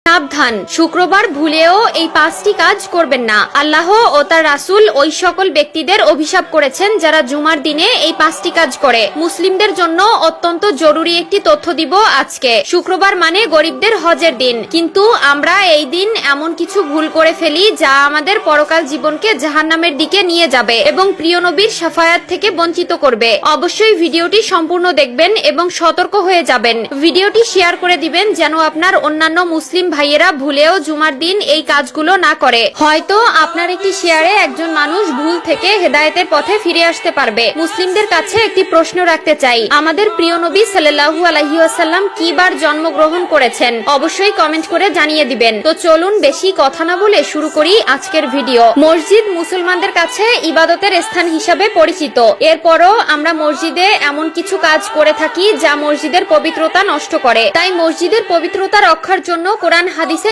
সাবধান, শুক্রবার ভুলেও এই 5টি কাজ করবেন না। আল্লাহ ও তার রাসূল ওই সকল ব্যক্তিদের অভিশাপ করেছেন যারা জুমার দিনে এই 5টি কাজ করে। মুসলিমদের জন্য অত্যন্ত জরুরি একটি তথ্য দিব আজকে। শুক্রবার মানে গরিবদের হজের দিন, কিন্তু আমরা এই দিন এমন কিছু ভুল করে ফেলি যা আমাদের পরকাল জীবনকে জাহান্নামের দিকে নিয়ে যাবে এবং প্রিয় নবীর শাফায়াত থেকে বঞ্চিত করবে। অবশ্যই ভিডিওটি সম্পূর্ণ দেখবেন এবং সতর্ক হয়ে যাবেন। ভিডিওটি শেয়ার করে দিবেন যেন আপনার অন্যান্য মুসলিম ভাইয়েরা ভুলেও জুমার দিন এই কাজগুলো না করে। হয়তো আপনার একটি শেয়ারে একজন মানুষ ভুল থেকে হেদায়েতের পথে ফিরে আসতে পারবে। মুসলিমদের কাছে একটি প্রশ্ন রাখতে চাই, আমাদের প্রিয় নবী সাল্লাল্লাহু আলাইহি ওয়াসাল্লাম কি বার জন্মগ্রহণ করেছেন? অবশ্যই কমেন্ট করে জানিয়ে দিবেন। তো চলুন বেশি কথা না বলে শুরু করি আজকের ভিডিও। মসজিদ মুসলমানদের কাছে ইবাদতের স্থান হিসাবে পরিচিত। এরপরও আমরা মসজিদে এমন কিছু কাজ করে থাকি যা মসজিদের পবিত্রতা নষ্ট করে। তাই মসজিদের পবিত্রতা রক্ষার জন্য কোরআন হাদিসে